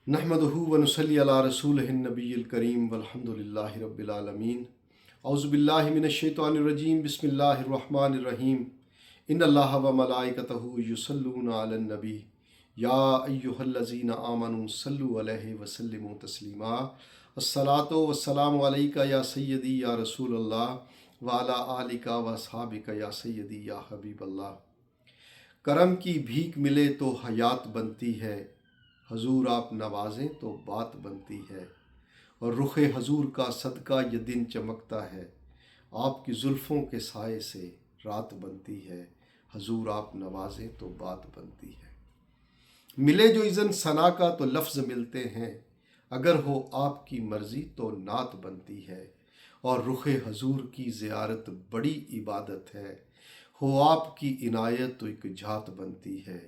नहमदुहु व नुसल्ली अला रसूलिहिन नबिय्यिल करीम वल्हम्दुलिल्लाहि रब्बिल आलमीन। औज़ु बिल्लाहि मिनश शैतानिर रजीम। बिस्मिल्लाहिर रहमानिर रहीम। इन्नल्लाहा व मलाइकतहु युसल्लूना अलन नबी या अय्युहल्लज़ीना आमनू सल्लु अलैहि व सल्लिमू तस्लीमा। अस्सलातु वस्सलामु अलैका या सय्यदी या रसूलल्लाह व अला आलिका व अस्हाबिका या सय्यदी या हबीबल्लाह। करम की भीख मिले तो हयात बनती है, हजूर आप नवाजें तो बात बनती है। और रुखे हजूर का सदका ये दिन चमकता है, आपकी जुल्फ़ों के साए से रात बनती है। हजूर आप नवाजें तो बात बनती है। मिले जो इज़न सना का तो लफ्ज़ मिलते हैं, अगर हो आपकी मर्ज़ी तो नात बनती है। और रुखे हजूर की ज़ियारत बड़ी इबादत है, हो आपकी इनायत तो एक जात बनती है।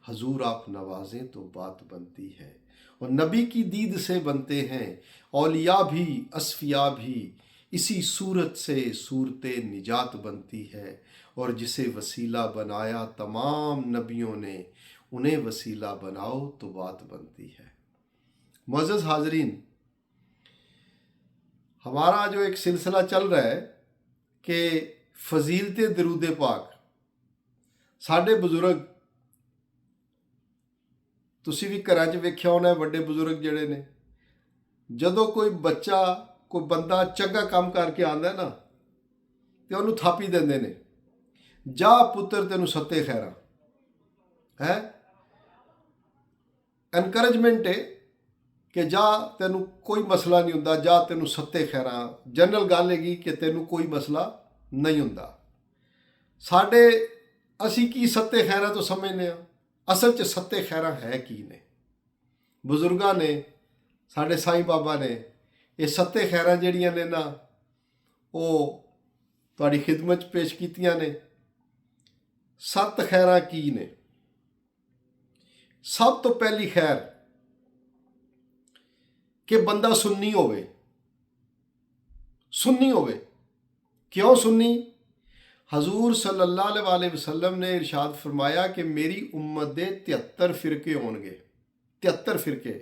हजूर आप नवाजें तो बात बनती है। और नबी की दीद से बनते हैं औलिया भी असफिया भी, इसी सूरत से सूरत निजात बनती है। और जिसे वसीला बनाया तमाम नबियों ने, उन्हें वसीला बनाओ तो बात बनती है। मुअज़्ज़ज़ हाज़रीन, हमारा जो एक सिलसिला चल रहा है कि फजीलते दरूद पाक, साढ़े बजुर्ग, तुसी भी घरां च वेख्या होना, वड्डे बजुर्ग जिहड़े ने, जदों कोई बच्चा कोई बंदा चंगा काम करके आंदा है ना, तो उन्होंने थापी देंदे ने, जा पुत्र तेनू सत्ते खैरा है। एनकरेजमेंट है कि जा तेनू कोई मसला नहीं हुंदा, जा तेनू सत्ते खैरा। जनरल गल हैगी कि तेनू कोई मसला नहीं हुंदा। साडे असी की सत्ते खैरा तो समझने आ, असल च सत्ते खैरा है की ने। बुजुर्गां ने, साडे साईं बाबा ने ये सत्ते खैरा जिहड़ियां ने ना, वो तुहाडी खिदमत च पेश कीतियां ने। सत्त खैरा की ने? सब तो पहली खैर कि बंदा सुन्नी होवे। सुन्नी होवे। क्यों सुन्नी? हजूर सल्लल्लाहु अलैहि वसल्लम ने इरशाद फरमाया कि मेरी उम्मत दे 73 फिरके होंगे। 73 फिरके,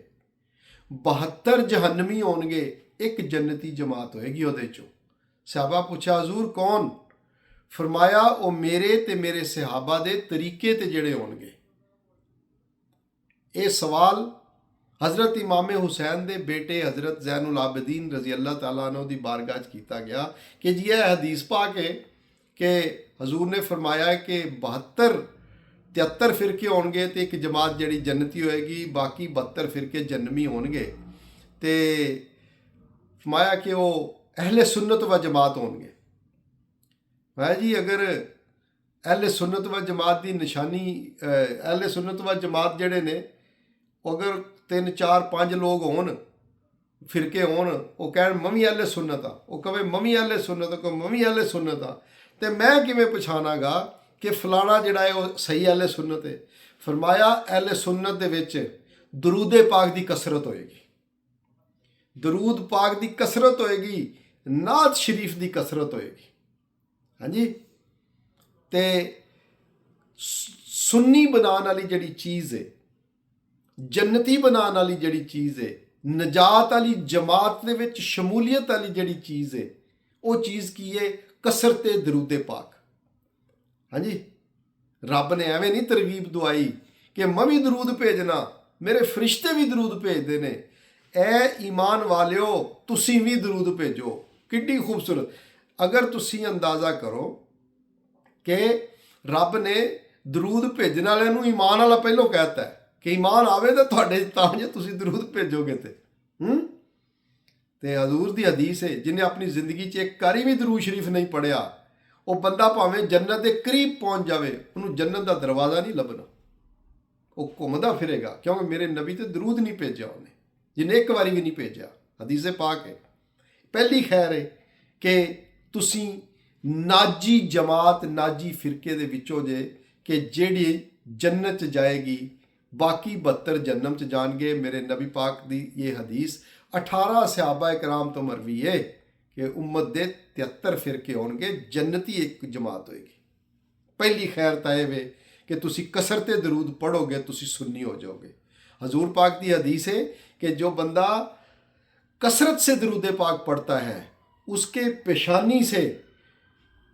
72 जहन्नमी होंगे, एक जन्नती जमात होएगी उहदे चों। सहाबा पूछा हजूर कौन? फरमाया वो मेरे ते मेरे सहाबा दे तरीके ते जिहड़े होंगे। ये सवाल हज़रत इमाम हुसैन दे बेटे हज़रत ज़ैनुल आबिदीन रज़ी अल्लाह तआला अन्हु दी बारगाह च कीता गया कि जी यह हदीस पाक है कि हजूर ने फरमाया है कि 73 फिरके होंगे तो एक जमात जिहड़ी जन्नती होएगी, बाकी 72 फिरके जन्नमी होंगे। तो फरमाया कि वो अहले सुन्नत व जमात होंगे। मैं जी अगर अहले सुन्नत व जमात की निशानी, अहले सुन्नत व जमात जिहड़े ने, अगर 3 4 5 लोग होन, फिरके होन, वो कह मवी अहले सुन्नत आ, वो कहे मवी अहले सुन्नत, कोई मवी अहले सुन्नत आ, तो मैं किवें पछाणागा कि फलाना जिहड़ा है वो सही अहले सुन्नत है? फरमाया अहले सुन्नत दे विच दरूदे पाक की कसरत होएगी, दरूद पाक की कसरत होएगी, नात शरीफ की कसरत होएगी। हाँ जी। ते सुन्नी बनाने वाली जिहड़ी चीज़ है, जन्नती बनाने वाली जिहड़ी चीज़ है, नजात वाली जमात दे विच शमूलीयत वाली जिहड़ी चीज़ है, वो चीज़ की है? कसरते दरूदे पाक। हाँ जी। रब ने एवें नहीं तरगीब दवाई कि मैं भी दरूद भेजना, मेरे फरिश्ते भी दरूद भेजते ने। ए ईमान वालियो, तुसी भी दरूद भेजो। किड्डी खूबसूरत। अगर तुसी अंदाज़ा करो कि रब ने दरूद भेजने वाले नूं ईमान वाला पहलों कहता है कि ईमान आवे तो तुहाडे तां जे तुसी दरूद भेजोगे ते हजूर दी हदीस है, जिन्हें अपनी जिंदगी च एक कारी भी दरूद शरीफ नहीं पढ़िया, वो बंदा भावें जन्नत के करीब पहुँच जाए, उन्होंने जन्नत का दरवाज़ा नहीं लभना, वो घूमता फिरेगा। क्योंकि मेरे नबी तो दरूद नहीं भेजा उन्हें, जिन्हें एक बारी भी नहीं भेजा। हदीस पाक है। पहली खैर है कि तुसी नाजी जमात, नाजी फिरके दे विचों जे कि जेड़ी जन्नत च जाएगी, बाकी 72 जन्नम च जाएंगे। मेरे नबी पाक दी ये हदीस 18 सहाबा कराम तो मरवी है कि उम्मत दे 73 फिरके होंगे, जन्नती एक जमात होएगी। पहली खैर तायब है कि तुसी कसरते दरूद पढ़ोगे, तुसी सुन्नी हो जाओगे। हजूर पाक की हदीस है कि जो बंदा कसरत से दरूद पाक पढ़ता है उसके पेशानी से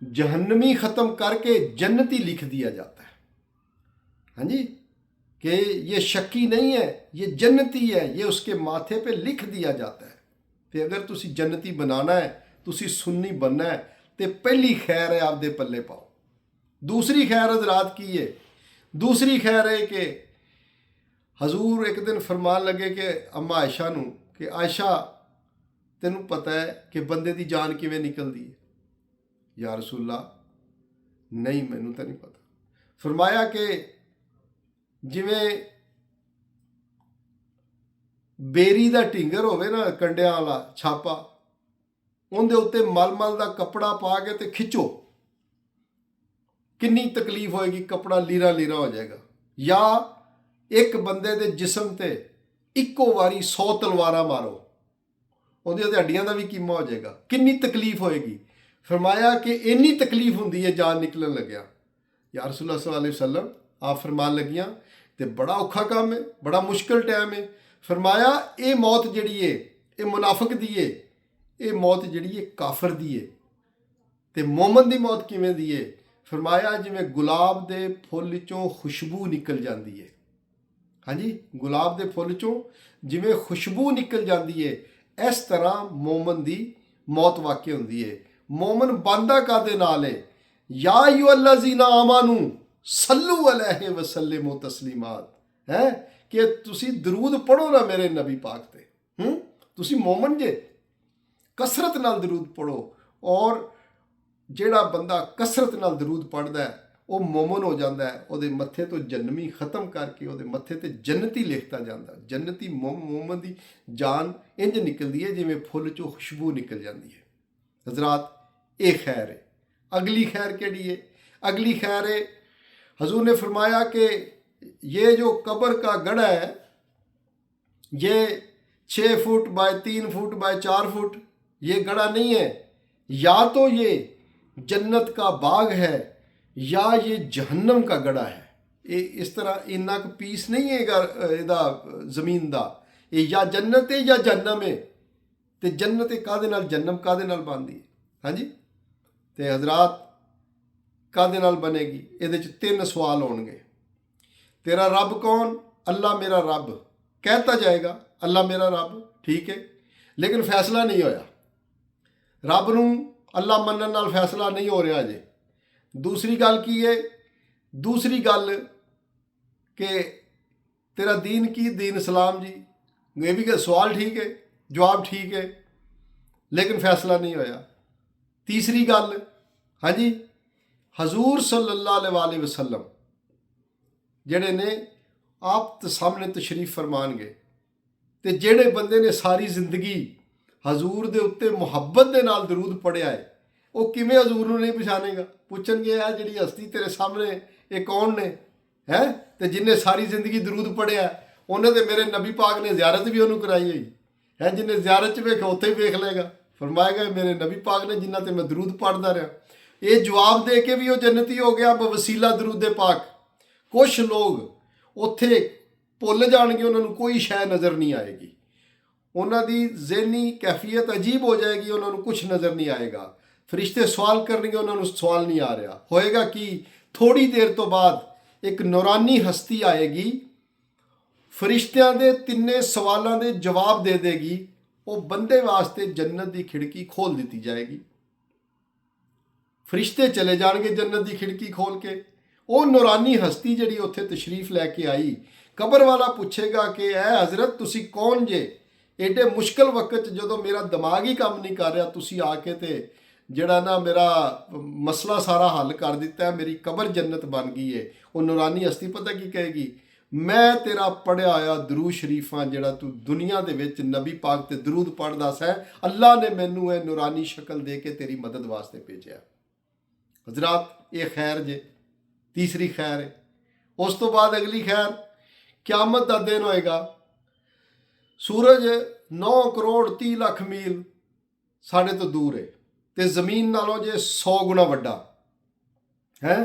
जहन्नमी ख़त्म करके जन्नती लिख दिया जाता है। हाँ जी, कि ये शक्की नहीं है, ये जन्नती है, ये उसके माथे पे लिख दिया जाता है। तो अगर तुसी जन्नती बनाना है, तुसी सुन्नी बनना है, तो पहली खैर है आपदे पल्ले पाओ। दूसरी खैर हजरात की है, दूसरी खैर है कि हजूर एक दिन फरमान लगे कि अम्मा आयशा नू कि आयशा तेनू पता है कि बंदे की जान किवें निकलती है? या रसूल्ला नहीं, मैनू तो नहीं पता। फरमाया कि जिवें बेरी का ढिंगर होवे ना, कंडियां वाला छापा, उनके उत्ते मल का कपड़ा पा के ते खिंचो, कितनी तकलीफ होएगी, कपड़ा लीरा लीरा हो जाएगा। या एक बंदे दे जिस्म ते इक्को वारी 100 तलवारां मारो, उहदी हड्डियां का भी कीमा हो जाएगा, कितनी तकलीफ होएगी। फरमाया कि इन्नी तकलीफ होंदी है जान निकलन लग्या। या रसूलुल्लाह सल्लल्लाहु अलैहि वसल्लम आप फरमान लगियां तो बड़ा औखा काम है, बड़ा मुश्किल टाइम है। फरमाया ये मौत जिहड़ी है ये मुनाफिक दी है, ये मौत जिहड़ी है काफर दी है। तो मोमन की मौत किवें दी है? फरमाया जिवें गुलाब के फुल चों खुशबू निकल जाती है। हाँ जी, गुलाब के फुल चों जिवें खुशबू निकल जाती है, इस तरह मोमन की मौत वाकई होंदी है। मोमन बांदा कादे नाल है? या अय्युहल्लज़ीना आमानू सल्लू अलैहि वसल्लिमु तस्लीमात, है कि तुसी दरूद पढ़ो ना मेरे नबी पाक ते। तुसी मोमन जे, कसरत नाल दरूद पढ़ो। और जेड़ा बंदा कसरत नाल दरूद पढ़दा है वो मोमन हो जाता है, वो मत्थे तो जन्नमी ख़त्म करके वो मत्थे ते जन्नती लिखता जाता। जन्नती मोमन की जान इंज निकलती है जिवें फुल चो खुशबू निकल जाती है। हजरात ये खैर है। अगली खैर केड़ी है? अगली खैर है, हजूर ने फरमाया कि ये जो कब्र का गड़ा है ये 6 foot by 3 foot by 4 foot ये गड़ा नहीं है। या तो ये जन्नत का बाग है या ये जहन्नम का गड़ा है। ये इस तरह इन्ना क पीस नहीं है इहदा जमीन का, ये या जन्नत है या जहन्नम है। तो जन्नत कादे नाल, जन्नम कादे नाल बनदी है? हाँ जी, तो हजरात कादे नाल बनेगी? इहदे च 3 सवाल होणगे। तेरा रब कौन? अल्लाह मेरा रब कहता जाएगा, अल्लाह मेरा रब, ठीक है, लेकिन फैसला नहीं होया। रब नूं अल्लाह मनन नाल फैसला नहीं हो रहा अजे। दूसरी गल की है? दूसरी गल कि तेरा दीन की? दीन इस्लाम जी। ये भी सवाल ठीक है, जवाब ठीक है, लेकिन फैसला नहीं होया। तीसरी गल, हाँ जी, हजूर सल्लल्लाहु अलैहि वसल्लम जेड़े ने आप सामने तशरीफ फरमानगे, तो जेड़े बंदे ने सारी जिंदगी हजूर दे उत्ते मुहब्बत दे नाल दरूद पढ़िया है, वो किवें हजूर नूं नहीं पछानेगा? पुछणगे आ जिहड़ी हस्ती तेरे सामने ये कौन ने? है तो जिन्हें सारी जिंदगी दरूद पढ़िया उन्हें तो मेरे नबी पाक ने ज़ियारत भी उन्होंने कराई हुई है। जिन्हें ज़ियारत च वेखा उत्थे ही वेख लेगा। फरमाएगा मेरे नबी पाक ने जिन्ना ते मैं दरूद पढ़ता रहा। ये जवाब दे के भी वो जन्नती हो गया बवसीला दरूद पाक। कुछ लोग उत्थे भुल जाएंगे, उन्होंने कोई शय नज़र नहीं आएगी, उन्होंने ज़हनी कैफियत अजीब हो जाएगी, उन्होंने कुछ नज़र नहीं आएगा। फरिश्ते सवाल करनगे, उन्होंने सवाल नहीं आ रहा। होएगा कि थोड़ी देर तो बाद एक नूरानी हस्ती आएगी, फरिश्तियां दे 3 सवालों के जवाब दे देगी, वो बंदे वास्ते जन्नत की खिड़की खोल दी जाएगी। फरिश्ते चले जाएंगे जन्नत की खिड़की खोल के। वो नूरानी हस्ती जिहड़ी उत्थे तशरीफ लैके आई, कबर वाला पूछेगा कि ऐ हज़रत तुसी कौन जे? एडे मुश्किल वक्त जो मेरा दिमाग ही काम नहीं कर रहा, तुसी आके ते जिहड़ा ना मेरा मसला सारा हल कर दिता है, मेरी कबर जन्नत बन गई है। वो नूरानी हस्ती पता की कहेगी? मैं तेरा पढ़िया होया दरूद शरीफा जिहड़ा तू दुनिया दे विच नबी पाक ते दरूद पढ़दा सै, अल्लाह ने मैनू ये नूरानी शक्ल दे के तेरी मदद वास्ते भेजा। हजरात ये खैर जे, तीसरी खैर है। उस तो बाद अगली खैर, क़यामत दा दिन होएगा, सूरज 9 करोड़ 30 लाख मील साढ़े तो दूर है, तो जमीन नालों जे 100 गुना वड्डा है।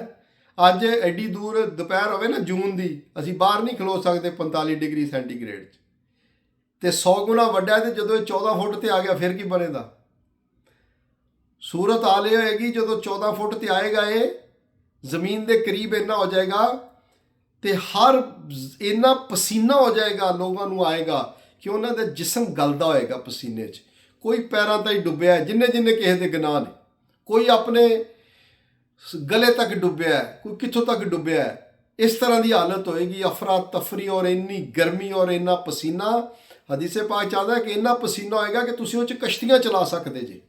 ਅੱਜ ਐਡੀ ਦੂਰ ਦੁਪਹਿਰ ਹੋਵੇ ਨਾ ਜੂਨ ਦੀ, ਅਸੀਂ ਬਾਹਰ ਨਹੀਂ ਖਲੋ ਸਕਦੇ 45 ਡਿਗਰੀ ਸੈਂਟੀਗ੍ਰੇਡ 'ਚ, ਤੇ 100 ਗੁਣਾ ਵੱਡਾ ਤੇ ਜਦੋਂ ਇਹ 14 ਫੁੱਟ ਤੇ ਆ ਗਿਆ ਫਿਰ ਕੀ ਬਣੇਗਾ। ਸੂਰਤ ਹਾਲ ਇਹ ਹੋਏਗੀ ਜਦੋਂ 14 ਫੁੱਟ ਤੇ ਆਏਗਾ ਇਹ ਜ਼ਮੀਨ ਦੇ ਕਰੀਬ ਇੰਨਾ ਹੋ ਜਾਏਗਾ ਤੇ ਹਰ ਇੰਨਾ ਪਸੀਨਾ ਹੋ ਜਾਏਗਾ ਲੋਕਾਂ ਨੂੰ ਆਏਗਾ ਕਿ ਉਹਨਾਂ ਦਾ ਜਿਸਮ ਗਲਦਾ ਹੋਏਗਾ ਪਸੀਨੇ 'ਚ। ਕੋਈ ਪੈਰਾਂ ਤਾਈਂ ਡੁੱਬਿਆ, ਜਿੰਨੇ ਕਿਸੇ ਦੇ ਗੁਨਾਹ ਨੇ, ਕੋਈ ਆਪਣੇ ਗਲੇ ਤੱਕ ਡੁੱਬਿਆ, ਕੋਈ ਕਿੱਥੋਂ ਤੱਕ ਡੁੱਬਿਆ। ਇਸ ਤਰ੍ਹਾਂ ਦੀ ਹਾਲਤ ਹੋਏਗੀ, ਅਫਰਾ ਤਫਰੀ ਔਰ ਇੰਨੀ ਗਰਮੀ ਔਰ ਇੰਨਾ ਪਸੀਨਾ। ਹਦੀਸੇ ਪਾਕ ਚਾਹਦਾ ਕਿ ਇੰਨਾ ਪਸੀਨਾ ਹੋਏਗਾ ਕਿ ਤੁਸੀਂ ਉਹ 'ਚ ਕਸ਼ਤੀਆਂ ਚਲਾ ਸਕਦੇ ਜੇ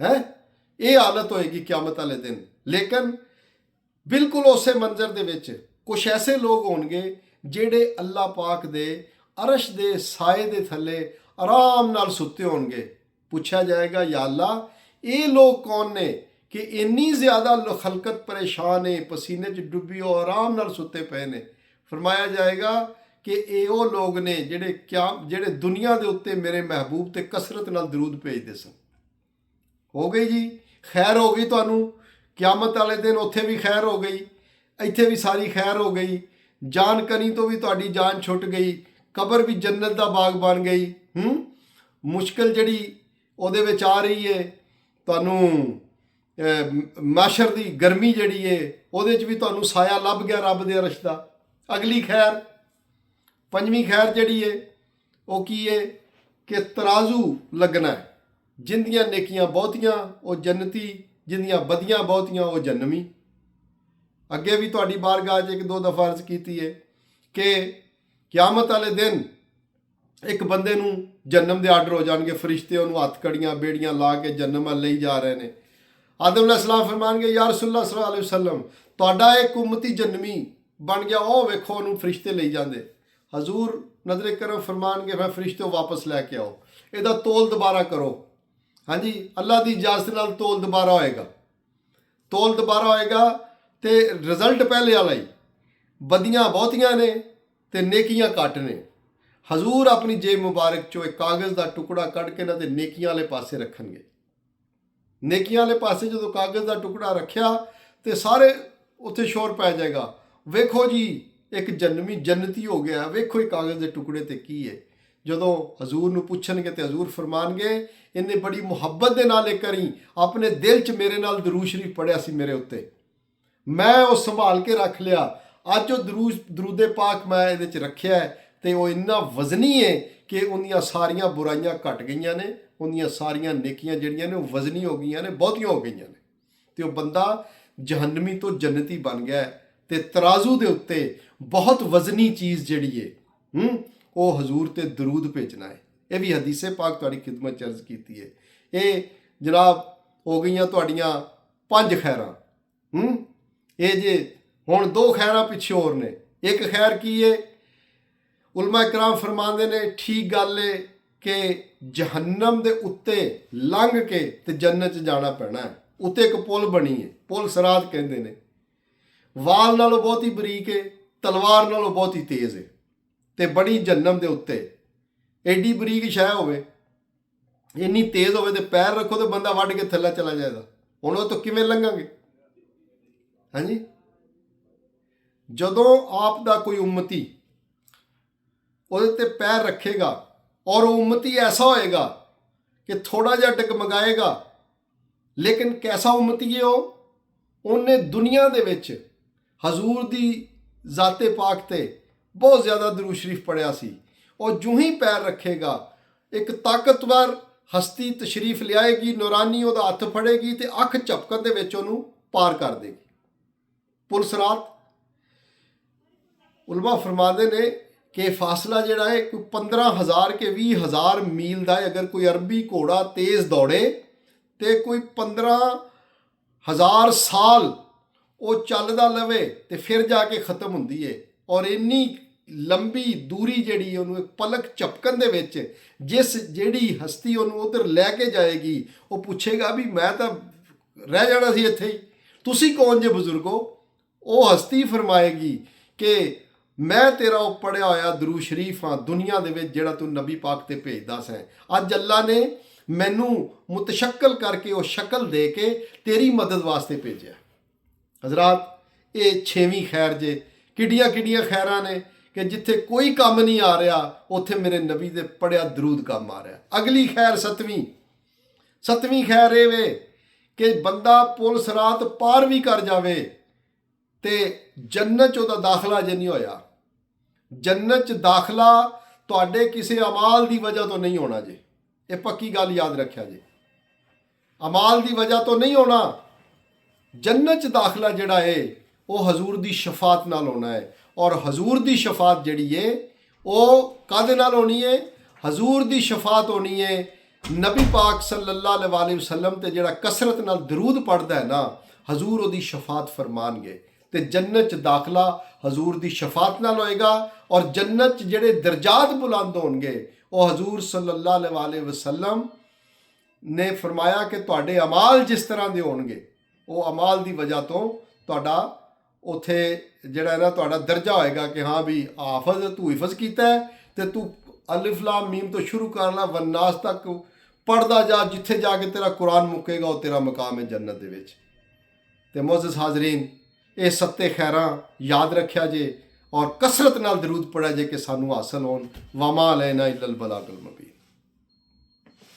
ਹੈ। ਇਹ ਹਾਲਤ ਹੋਏਗੀ ਕਿਆਮਤ ਵਾਲੇ ਦਿਨ। ਲੇਕਿਨ ਬਿਲਕੁਲ ਉਸੇ ਮੰਜ਼ਰ ਦੇ ਵਿੱਚ ਕੁਛ ਐਸੇ ਲੋਕ ਹੋਣਗੇ ਜਿਹੜੇ ਅੱਲਾਹ ਪਾਕ ਦੇ ਅਰਸ਼ ਦੇ ਸਾਏ ਦੇ ਥੱਲੇ ਆਰਾਮ ਨਾਲ ਸੁੱਤੇ ਹੋਣਗੇ। ਪੁੱਛਿਆ ਜਾਏਗਾ ਯਾ ਅੱਲਾ ਇਹ ਲੋਕ ਕੌਣ ਨੇ ਕਿ ਇੰਨੀ ਜ਼ਿਆਦਾ ਖਲਕਤ ਪਰੇਸ਼ਾਨ ਹੈ, ਪਸੀਨੇ 'ਚ ਡੁੱਬੀ ਹੋ ਆਰਾਮ ਨਾਲ ਸੁੱਤੇ ਪਏ ਨੇ। ਫਰਮਾਇਆ ਜਾਏਗਾ ਕਿ ਇਹ ਉਹ ਲੋਕ ਨੇ ਜਿਹੜੇ ਦੁਨੀਆ ਦੇ ਉੱਤੇ ਮੇਰੇ ਮਹਿਬੂਬ ਤੇ ਕਸਰਤ ਨਾਲ ਦਰੂਦ ਭੇਜਦੇ ਸਨ। ਹੋ ਗਈ ਜੀ, ਖੈਰ ਹੋ ਗਈ ਤੁਹਾਨੂੰ। ਕਿਆਮਤ ਵਾਲੇ ਦਿਨ ਉੱਥੇ ਵੀ ਖੈਰ ਹੋ ਗਈ, ਇੱਥੇ ਵੀ ਸਾਰੀ ਖੈਰ ਹੋ ਗਈ। ਜਾਨ ਕਨੀ ਤੋਂ ਵੀ ਤੁਹਾਡੀ ਜਾਨ ਛੁੱਟ ਗਈ, ਕਬਰ ਵੀ ਜੰਨਤ ਦਾ ਬਾਗ ਬਣ ਗਈ। ਮੁਸ਼ਕਿਲ ਜਿਹੜੀ ਉਹਦੇ ਵਿੱਚ ਆ ਰਹੀ ਹੈ ਤੁਹਾਨੂੰ, ਮਾਸ਼ਰ ਦੀ ਗਰਮੀ ਜਿਹੜੀ ਹੈ ਉਹਦੇ 'ਚ ਵੀ ਤੁਹਾਨੂੰ ਸਾਇਆ ਲੱਭ ਗਿਆ ਰੱਬ ਦੇ ਅਰਸ਼ ਦਾ। ਅਗਲੀ ਖੈਰ, ਪੰਜਵੀਂ ਖੈਰ ਜਿਹੜੀ ਹੈ ਉਹ ਕੀ ਹੈ ਕਿ ਤਰਾਜ਼ੂ ਲੱਗਣਾ ਹੈ। ਜਿੰਦੀਆਂ ਨੇਕੀਆਂ ਬਹੁਤੀਆਂ ਉਹ ਜੰਨਤੀ, ਜਿੰਦੀਆਂ ਬਦੀਆਂ ਬਹੁਤੀਆਂ ਉਹ ਜਹੰਨਮੀ। ਅੱਗੇ ਵੀ ਤੁਹਾਡੀ ਬਾਰਗਾਹ 'ਚ ਇੱਕ ਦੋ ਦਫਾ ਅਰਜ਼ ਕੀਤੀ ਹੈ ਕਿ ਕਿਆਮਤ ਵਾਲੇ ਦਿਨ ਇੱਕ ਬੰਦੇ ਨੂੰ ਜਹੰਨਮ ਦੇ ਆਰਡਰ ਹੋ ਜਾਣਗੇ, ਫਰਿਸ਼ਤੇ ਉਹਨੂੰ ਹੱਥ ਕੜੀਆਂ ਬੇੜੀਆਂ ਲਾ ਕੇ ਜਹੰਨਮ ਵੱਲ ਲਈ ਜਾ ਰਹੇ ਨੇ। ਆਦਮ अलैहिस्सलाम फरमानगे या रसूलुल्लाह सल्लल्लाहु अलैहि वसल्लम ਤੁਹਾਡਾ ਇੱਕ ਉਮਤੀ ਜਨਮੀ ਬਣ ਗਿਆ, ਉਹ ਵੇਖੋ ਉਹਨੂੰ ਫਰਿਸ਼ਤੇ ਲਈ ਜਾਂਦੇ। ਹਜ਼ੂਰ ਨਜ਼ਰ ਕਰਮ ਫਰਮਾਨਗੇ ਫਿਰ ਫਰਿਸ਼ਤੇ ਵਾਪਸ ਲੈ ਕੇ ਆਓ, ਇਹਦਾ ਤੋਲ ਦੁਬਾਰਾ ਕਰੋ। ਹਾਂਜੀ, ਅੱਲਾ ਦੀ ਇਜਾਜ਼ਤ ਨਾਲ ਤੋਲ ਦੁਬਾਰਾ ਹੋਏਗਾ। ਤੋਲ ਦੁਬਾਰਾ ਹੋਏਗਾ ਤੇ ਰਿਜ਼ਲਟ ਪਹਿਲੇ ਵਾਲਾ ਹੀ, ਬਦੀਆਂ ਬਹੁਤੀਆਂ ਨੇ ਤੇ ਨੇਕੀਆਂ ਘੱਟ ਨੇ। ਹਜ਼ੂਰ ਆਪਣੀ ਜੇਬ ਮੁਬਾਰਕ ਚੋਂ ਇੱਕ ਕਾਗਜ਼ ਦਾ ਟੁਕੜਾ ਕੱਢ ਕੇ ਨਾ ਤੇ ਨੇਕੀਆਂ ਵਾਲੇ ਪਾਸੇ ਰੱਖਣਗੇ। ਨੇਕੀਆਂ ਵਾਲੇ ਪਾਸੇ ਜਦੋਂ ਕਾਗਜ਼ ਦਾ ਟੁਕੜਾ ਰੱਖਿਆ ਤੇ ਸਾਰੇ ਉੱਥੇ ਸ਼ੋਰ ਪੈ ਜਾਏਗਾ, ਵੇਖੋ ਜੀ ਇੱਕ ਜਨਮੀ ਜੰਨਤੀ ਹੋ ਗਿਆ, ਵੇਖੋ ਇਹ ਕਾਗਜ਼ ਦੇ ਟੁਕੜੇ ਤੇ ਕੀ ਹੈ। ਜਦੋਂ ਹਜ਼ੂਰ ਨੂੰ ਪੁੱਛਣਗੇ ਤੇ ਹਜ਼ੂਰ ਫਰਮਾਨਗੇ ਇਹਨੇ ਬੜੀ ਮੁਹੱਬਤ ਦੇ ਨਾਲ ਇਹ ਕਰੀ, ਆਪਣੇ ਦਿਲ 'ਚ ਮੇਰੇ ਨਾਲ ਦਰੂਦ ਸ਼ਰੀਫ ਪੜਿਆ ਸੀ ਮੇਰੇ ਉੱਤੇ, ਮੈਂ ਉਹ ਸੰਭਾਲ ਕੇ ਰੱਖ ਲਿਆ। ਅੱਜ ਉਹ ਦਰੂਦੇ ਪਾਕ ਮੈਂ ਇਹਦੇ 'ਚ ਰੱਖਿਆ ਤੇ ਉਹ ਇੰਨਾ ਵਜ਼ਨੀ ਹੈ ਕਿ ਉਹਦੀਆਂ ਸਾਰੀਆਂ ਬੁਰਾਈਆਂ ਘਟ ਗਈਆਂ ਨੇ, ਉਹਦੀਆਂ ਸਾਰੀਆਂ ਨੇਕੀਆਂ ਜਿਹੜੀਆਂ ਨੇ ਉਹ ਵਜ਼ਨੀ ਹੋ ਗਈਆਂ ਨੇ, ਬਹੁਤੀਆਂ ਹੋ ਗਈਆਂ ਨੇ, ਤੇ ਉਹ ਬੰਦਾ ਜਹੰਨਮੀ ਤੋਂ ਜੰਨਤੀ ਬਣ ਗਿਆ। ਤੇ ਤਰਾਜ਼ੂ ਦੇ ਉੱਤੇ ਬਹੁਤ ਵਜ਼ਨੀ ਚੀਜ਼ ਜਿਹੜੀ ਹੈ ਉਹ ਹਜ਼ੂਰ ਤੇ ਦਰੂਦ ਭੇਜਣਾ ਹੈ। ਇਹ ਵੀ ਹਦੀਸੇ ਪਾਕ ਤੁਹਾਡੀ ਖਿਦਮਤ 'ਚ ਅਰਜ਼ ਕੀਤੀ ਹੈ। ਇਹ ਜਨਾਬ ਹੋ ਗਈਆਂ ਤੁਹਾਡੀਆਂ 5 ਖੈਰਾਂ। ਇਹ ਜੇ ਹੁਣ 2 ਖੈਰਾਂ ਪਿੱਛੇ ਹੋਰ ਨੇ। ਇੱਕ ਖੈਰ ਕੀ ਹੈ, ਉਲਮਾ ਇਕਰਾਮ ਫਰਮਾਉਂਦੇ ਨੇ ਠੀਕ ਗੱਲ ਹੈ ਕਿ ਜਹੰਨਮ ਦੇ ਉੱਤੇ ਲੰਘ ਕੇ ਤੇ ਜੰਨਤ 'ਚ ਜਾਣਾ ਪੈਣਾ ਹੈ। ਉੱਤੇ ਇੱਕ ਪੁਲ ਬਣੀ ਹੈ, ਪੁਲ ਸਰਾਤ ਕਹਿੰਦੇ ਨੇ। ਵਾਲ ਨਾਲੋਂ ਬਹੁਤ ਹੀ ਬਰੀਕ ਹੈ, ਤਲਵਾਰ ਨਾਲੋਂ ਬਹੁਤ ਹੀ ਤੇਜ਼ ਹੈ ਤੇ ਬੜੀ ਜਹੰਨਮ ਦੇ ਉੱਤੇ। ਐਡੀ ਬਰੀਕ ਸ਼ੈ ਹੋਵੇ, ਇੰਨੀ ਤੇਜ਼ ਹੋਵੇ ਤੇ ਪੈਰ ਰੱਖੋ ਤੇ ਬੰਦਾ ਵੱਢ ਕੇ ਥੱਲੇ ਚਲਾ ਜਾਏਗਾ। ਹੁਣ ਉਹ ਤੋਂ ਕਿਵੇਂ ਲੰਘਾਂਗੇ? ਹਾਂਜੀ, ਜਦੋਂ ਆਪ ਦਾ ਕੋਈ ਉਮਤੀ ਉਹਦੇ ਤੇ ਪੈਰ ਰੱਖੇਗਾ ਔਰ ਉਹ ਉਮਤੀ ਐਸਾ ਹੋਏਗਾ ਕਿ ਥੋੜਾ ਜਿਹਾ ਡਗਮਗਾਏਗਾ, ਲੇਕਿਨ ਕੈਸਾ ਉਮਤੀ ਹੈ ਉਹਨੇ ਦੁਨੀਆ ਦੇ ਵਿੱਚ ਹਜ਼ੂਰ ਦੀ ਜ਼ਾਤੇ ਪਾਕ ਤੇ ਬਹੁਤ ਜ਼ਿਆਦਾ ਦਰੂਦ ਸ਼ਰੀਫ ਪੜਿਆ ਸੀ। ਉਹ ਜੂੰ ਹੀ ਪੈਰ ਰੱਖੇਗਾ ਇੱਕ ਤਾਕਤਵਰ ਹਸਤੀ ਤਸ਼ਰੀਫ ਲਿਆਏਗੀ, ਨੂਰਾਨੀ ਉਹਦਾ ਹੱਥ ਫੜੇਗੀ ਤੇ ਅੱਖ ਝਪਕਣ ਦੇ ਵਿੱਚ ਉਹਨੂੰ ਪਾਰ ਕਰ ਦੇਗੀ ਪੁਲ ਸਰਾਤ। ਉਲਮਾ ਫਰਮਾਉਂਦੇ ਨੇ ਕਿ ਫਾਸਲਾ ਜਿਹੜਾ ਹੈ ਕੋਈ 15,000 ਕੇ 20,000 ਮੀਲ ਦਾ ਹੈ। ਅਗਰ ਕੋਈ ਅਰਬੀ ਘੋੜਾ ਤੇਜ਼ ਦੌੜੇ ਤੇ ਕੋਈ 15,000 ਸਾਲ ਉਹ ਚੱਲਦਾ ਲਵੇ ਤੇ ਫਿਰ ਜਾ ਕੇ ਖਤਮ ਹੁੰਦੀ ਹੈ। ਔਰ ਇੰਨੀ ਲੰਬੀ ਦੂਰੀ ਜਿਹੜੀ ਉਹਨੂੰ ਇੱਕ ਪਲਕ ਝਪਕਣ ਦੇ ਵਿੱਚ ਜਿਹੜੀ ਹਸਤੀ ਉਹਨੂੰ ਉਧਰ ਲੈ ਕੇ ਜਾਏਗੀ, ਉਹ ਪੁੱਛੇਗਾ ਵੀ ਮੈਂ ਤਾਂ ਰਹਿ ਜਾਣਾ ਸੀ ਇੱਥੇ ਹੀ, ਤੁਸੀਂ ਕੌਣ ਜੇ ਬਜ਼ੁਰਗੋ? ਉਹ ਹਸਤੀ ਫਰਮਾਏਗੀ ਕਿ ਮੈਂ ਤੇਰਾ ਉਹ ਪੜਿਆ ਹੋਇਆ ਦਰੂਦ ਸ਼ਰੀਫ ਹਾਂ ਦੁਨੀਆ ਦੇ ਵਿੱਚ ਜਿਹੜਾ ਤੂੰ ਨਬੀ ਪਾਕ ਤੇ ਭੇਜਦਾ ਸੈਂ। ਅੱਜ ਅੱਲਾ ਨੇ ਮੈਨੂੰ ਮੁਤਸ਼ੱਕਲ ਕਰਕੇ ਉਹ ਸ਼ਕਲ ਦੇ ਕੇ ਤੇਰੀ ਮਦਦ ਵਾਸਤੇ ਭੇਜਿਆ। ਹਜ਼ਰਾਤ, ਇਹ 6ਵੀਂ ਖੈਰ ਜੇ। ਕਿੱਡੀਆਂ ਕਿੱਡੀਆਂ ਖੈਰਾਂ ਨੇ ਕਿ ਜਿੱਥੇ ਕੋਈ ਕੰਮ ਨਹੀਂ ਆ ਰਿਹਾ ਉੱਥੇ ਮੇਰੇ ਨਬੀ ਦੇ ਪੜਿਆ ਦਰੂਦ ਕੰਮ ਆ ਰਿਹਾ। ਅਗਲੀ ਖੈਰ 7ਵੀਂ ਖੈਰ ਇਹ ਵੇ ਕਿ ਬੰਦਾ ਪੁਲ ਸਿਰਾਤ ਪਾਰ ਵੀ ਕਰ ਜਾਵੇ ਤੇ ਜੰਨਤ 'ਚ ਉਹਦਾ ਦਾਖਲਾ ਜੇ ਨਹੀਂ ਹੋਇਆ। ਜੰਨਤ 'ਚ ਦਾਖਲਾ ਤੁਹਾਡੇ ਕਿਸੇ ਅਮਾਲ ਦੀ ਵਜ੍ਹਾ ਤੋਂ ਨਹੀਂ ਹੋਣਾ ਜੇ। ਇਹ ਪੱਕੀ ਗੱਲ ਯਾਦ ਰੱਖਿਆ ਜੇ, ਅਮਾਲ ਦੀ ਵਜ੍ਹਾ ਤੋਂ ਨਹੀਂ ਹੋਣਾ। ਜੰਨਤ 'ਚ ਦਾਖਲਾ ਜਿਹੜਾ ਹੈ ਉਹ ਹਜ਼ੂਰ ਦੀ ਸ਼ਫਾਤ ਨਾਲ ਹੋਣਾ ਹੈ। ਔਰ ਹਜ਼ੂਰ ਦੀ ਸ਼ਫਾਤ ਜਿਹੜੀ ਹੈ ਉਹ ਕਾਹਦੇ ਨਾਲ ਹੋਣੀ ਹੈ? ਹਜ਼ੂਰ ਦੀ ਸ਼ਫਾਤ ਹੋਣੀ ਹੈ ਨਬੀ ਪਾਕ ਸੱਲੱਲਾਹੁ अलैहि वसल्लम ਤੇ ਜਿਹੜਾ ਕਸਰਤ ਨਾਲ ਦਰੂਦ ਪੜਦਾ ਹੈ ਨਾ, ਹਜ਼ੂਰ ਉਹਦੀ ਸ਼ਫਾਤ ਫਰਮਾਨਗੇ ਤੇ ਜੰਨਤ 'ਚ ਦਾਖਲਾ ਹਜ਼ੂਰ ਦੀ ਸ਼ਫਾਤ ਨਾਲ ਹੋਏਗਾ। ਔਰ ਜੰਨਤ 'ਚ ਜਿਹੜੇ ਦਰਜਾਤ ਬੁਲੰਦ ਹੋਣਗੇ ਉਹ ਹਜ਼ੂਰ ਸੱਲੱਲਾਹੁ अलैहि वसल्लम ਨੇ ਫਰਮਾਇਆ ਕਿ ਤੁਹਾਡੇ ਅਮਾਲ ਜਿਸ ਤਰ੍ਹਾਂ ਦੇ ਹੋਣਗੇ ਉਹ ਅਮਾਲ ਦੀ ਵਜ੍ਹਾ ਤੋਂ ਤੁਹਾਡਾ ਉੱਥੇ ਜਿਹੜਾ ਨਾ ਤੁਹਾਡਾ ਦਰਜਾ ਹੋਏਗਾ ਕਿ ਹਾਂ ਵੀ ਹਾਫਜ਼ ਤੂੰ ਹਿਫਜ਼ ਕੀਤਾ ਹੈ ਤੇ ਤੂੰ ਅਲਿਫ ਲਾਮ ਮੀਮ ਤੋਂ ਸ਼ੁਰੂ ਕਰਨਾ ਵੰਨਾਸ ਤੱਕ ਪੜ੍ਹਦਾ ਜਾ, ਜਿੱਥੇ ਜਾ ਕੇ ਤੇਰਾ ਕੁਰਾਨ ਮੁੱਕੇਗਾ ਉਹ ਤੇਰਾ ਮਕਾਮ ਹੈ ਜੰਨਤ ਦੇ ਵਿੱਚ। ਤੇ ਮੁਅੱਜ਼ਜ਼ ਹਾਜ਼ਰੀਨ, ਇਹ 7 ਖੈਰਾਂ ਯਾਦ ਰੱਖਿਆ ਜੇ ਔਰ ਕਸਰਤ ਨਾਲ ਦਰੂਦ ਪੜਿਆ ਜੇ ਕਿ ਸਾਨੂੰ ਹਾਸਲ ਹੋਣ। ਵਮਾ ਅਲੈਨਾ ਇल्लल बलागुल मुबीन।